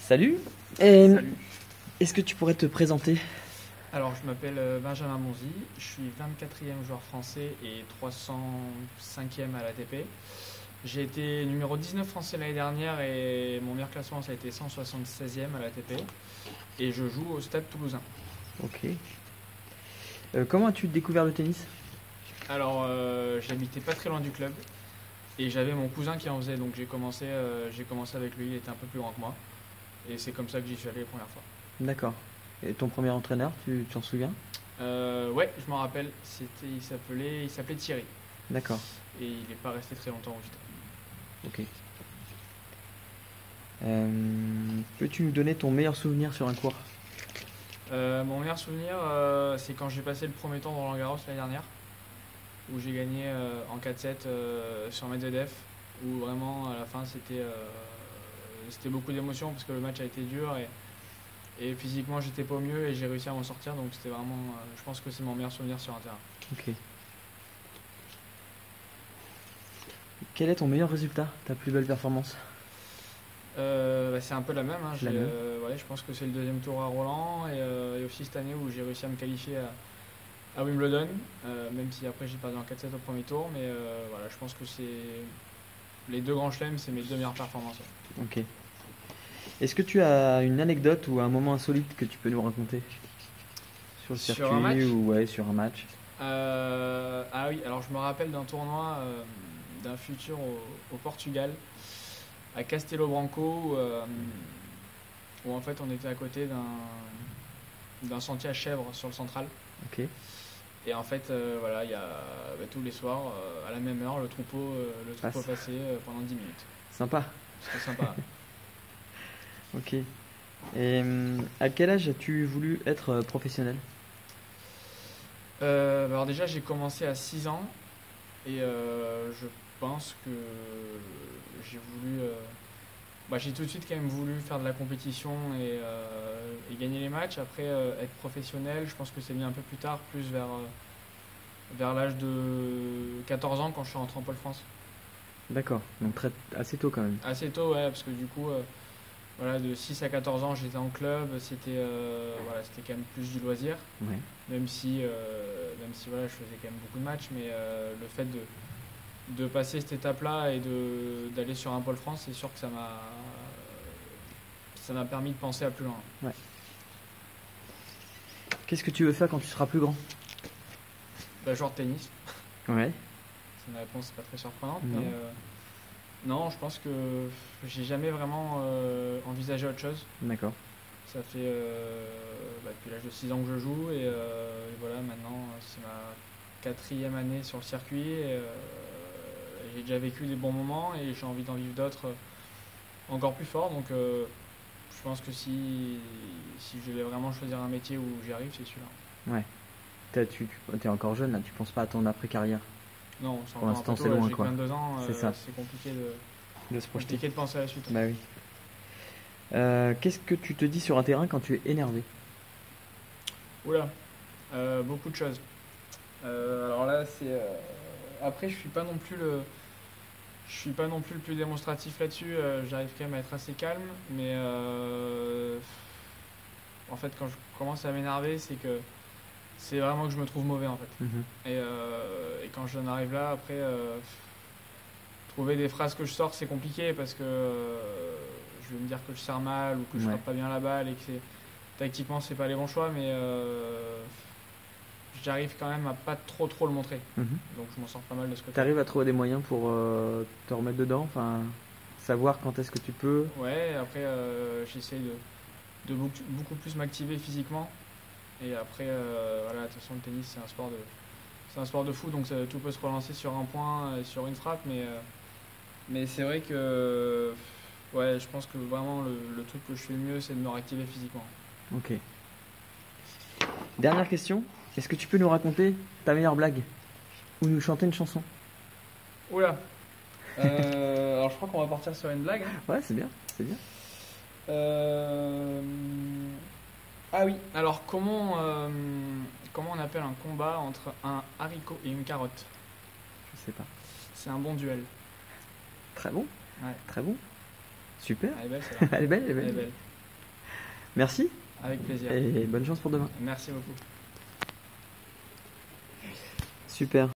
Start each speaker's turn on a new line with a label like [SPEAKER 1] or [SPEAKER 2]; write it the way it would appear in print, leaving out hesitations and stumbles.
[SPEAKER 1] Salut.
[SPEAKER 2] Salut.
[SPEAKER 1] Est-ce que tu pourrais te présenter?
[SPEAKER 2] Alors, je m'appelle Benjamin Monzi, je suis 24e joueur français et 305e à l'ATP. J'ai été numéro 19 français l'année dernière et mon meilleur classement ça a été 176e à l'ATP. Et je joue au Stade Toulousain.
[SPEAKER 1] Ok. Comment as-tu découvert le tennis?
[SPEAKER 2] Alors, j'habitais pas très loin du club et j'avais mon cousin qui en faisait, donc j'ai commencé avec lui, il était un peu plus grand que moi. Et c'est comme ça que j'y suis allé la première fois.
[SPEAKER 1] D'accord. Et ton premier entraîneur, tu t'en souviens?
[SPEAKER 2] Ouais, je m'en rappelle, il s'appelait Thierry.
[SPEAKER 1] D'accord.
[SPEAKER 2] Et il n'est pas resté très longtemps au Vita.
[SPEAKER 1] Ok. Peux-tu nous donner ton meilleur souvenir sur un court?
[SPEAKER 2] Mon meilleur souvenir, c'est quand j'ai passé le premier tour dans Roland-Garros l'année dernière, où j'ai gagné en 4-7 sur Medvedev, où vraiment à la fin c'était beaucoup d'émotions parce que le match a été dur et physiquement j'étais pas au mieux et j'ai réussi à m'en sortir, donc c'était vraiment, je pense que c'est mon meilleur souvenir sur un terrain.
[SPEAKER 1] Ok. Quel est ton meilleur résultat, ta plus belle performance?
[SPEAKER 2] C'est un peu la même, hein.
[SPEAKER 1] La même.
[SPEAKER 2] Ouais, je pense que c'est le deuxième tour à Roland et aussi cette année où j'ai réussi à me qualifier à Wimbledon, même si après j'ai perdu en 4-7 au premier tour, mais voilà, je pense que c'est les deux grands chelems, c'est mes deux meilleures performances. Ouais.
[SPEAKER 1] Ok. Est-ce que tu as une anecdote ou un moment insolite que tu peux nous raconter sur le
[SPEAKER 2] Sur
[SPEAKER 1] circuit
[SPEAKER 2] un match
[SPEAKER 1] ou ouais, sur un match?
[SPEAKER 2] Ah oui, alors je me rappelle d'un tournoi d'un futur au Portugal, à Castelo Branco, où en fait on était à côté d'un sentier à chèvres sur le central.
[SPEAKER 1] Ok.
[SPEAKER 2] Et en fait, voilà, il y a tous les soirs, à la même heure, le troupeau passait pendant 10 minutes.
[SPEAKER 1] Sympa.
[SPEAKER 2] C'était sympa.
[SPEAKER 1] Ok. Et à quel âge as-tu voulu être professionnel?
[SPEAKER 2] Alors déjà, j'ai commencé à 6 ans et je pense que j'ai voulu... j'ai tout de suite quand même voulu faire de la compétition et gagner les matchs. Après, être professionnel, je pense que c'est venu un peu plus tard, plus vers l'âge de 14 ans quand je suis rentré en Pôle France.
[SPEAKER 1] D'accord, donc assez tôt quand même.
[SPEAKER 2] Assez tôt, ouais, parce que du coup, voilà, de 6 à 14 ans, j'étais en club, c'était quand même plus du loisir,
[SPEAKER 1] Ouais.
[SPEAKER 2] même si voilà, je faisais quand même beaucoup de matchs, mais le fait de passer cette étape-là et d'aller sur un Pôle France, c'est sûr que ça m'a permis de penser à plus loin.
[SPEAKER 1] Ouais. Qu'est-ce que tu veux faire quand tu seras plus grand?
[SPEAKER 2] Joueur de tennis,
[SPEAKER 1] Ouais.
[SPEAKER 2] c'est une réponse pas très surprenante,
[SPEAKER 1] Non.
[SPEAKER 2] mais non, je pense que j'ai jamais vraiment envisagé autre chose.
[SPEAKER 1] D'accord.
[SPEAKER 2] Ça fait depuis l'âge de 6 ans que je joue et voilà, maintenant c'est ma 4e année sur le circuit et j'ai déjà vécu des bons moments et j'ai envie d'en vivre d'autres encore plus forts, donc je pense que si je devais vraiment choisir un métier où j'y arrive, c'est celui-là.
[SPEAKER 1] Ouais. Tu es encore jeune là, tu penses pas à ton après-carrière?
[SPEAKER 2] Non, c'est
[SPEAKER 1] Pour
[SPEAKER 2] encore un
[SPEAKER 1] l'instant,
[SPEAKER 2] peu
[SPEAKER 1] c'est
[SPEAKER 2] tôt,
[SPEAKER 1] loin,
[SPEAKER 2] j'ai
[SPEAKER 1] quoi.
[SPEAKER 2] 22 ans,
[SPEAKER 1] C'est ça.
[SPEAKER 2] c'est compliqué
[SPEAKER 1] De se projeter.
[SPEAKER 2] de penser à la suite.
[SPEAKER 1] Bah oui. Qu'est-ce que tu te dis sur un terrain quand tu es énervé?
[SPEAKER 2] Oula, beaucoup de choses. Alors là, après, je suis pas non plus le plus démonstratif là-dessus. J'arrive quand même à être assez calme, mais en fait, quand je commence à m'énerver, c'est que c'est vraiment que je me trouve mauvais en fait.
[SPEAKER 1] Mhm.
[SPEAKER 2] Et quand j'en arrive là, après, trouver des phrases que je sors, c'est compliqué parce que je vais me dire que je sers mal ou que je frappe pas bien la balle et que tactiquement c'est pas les bons choix, mais j'arrive quand même à pas trop le montrer.
[SPEAKER 1] Mhm.
[SPEAKER 2] Donc je m'en sors pas mal de ce côté.
[SPEAKER 1] T'arrives à trouver des moyens pour te remettre dedans, enfin, savoir quand est-ce que tu peux?
[SPEAKER 2] Ouais, après j'essaye de beaucoup plus m'activer physiquement. Et après, voilà, de toute façon le tennis c'est un sport de fou, donc tout peut se relancer sur un point, sur une frappe, mais c'est vrai que ouais, je pense que vraiment le truc que je fais le mieux, c'est de me réactiver physiquement.
[SPEAKER 1] Ok. Dernière question, est-ce que tu peux nous raconter ta meilleure blague? Ou nous chanter une chanson?
[SPEAKER 2] Oula. Alors je crois qu'on va partir sur une blague. Hein.
[SPEAKER 1] Ouais, c'est bien, c'est bien.
[SPEAKER 2] Ah oui, alors comment on appelle un combat entre un haricot et une carotte?
[SPEAKER 1] Je sais pas.
[SPEAKER 2] C'est un bon duel.
[SPEAKER 1] Très bon.
[SPEAKER 2] Ouais.
[SPEAKER 1] Très bon. Super.
[SPEAKER 2] Elle est belle celle-là.
[SPEAKER 1] Elle est belle, elle est
[SPEAKER 2] Elle est
[SPEAKER 1] belle.
[SPEAKER 2] belle.
[SPEAKER 1] Merci
[SPEAKER 2] Avec plaisir.
[SPEAKER 1] et bonne chance pour demain.
[SPEAKER 2] Merci beaucoup.
[SPEAKER 1] Super.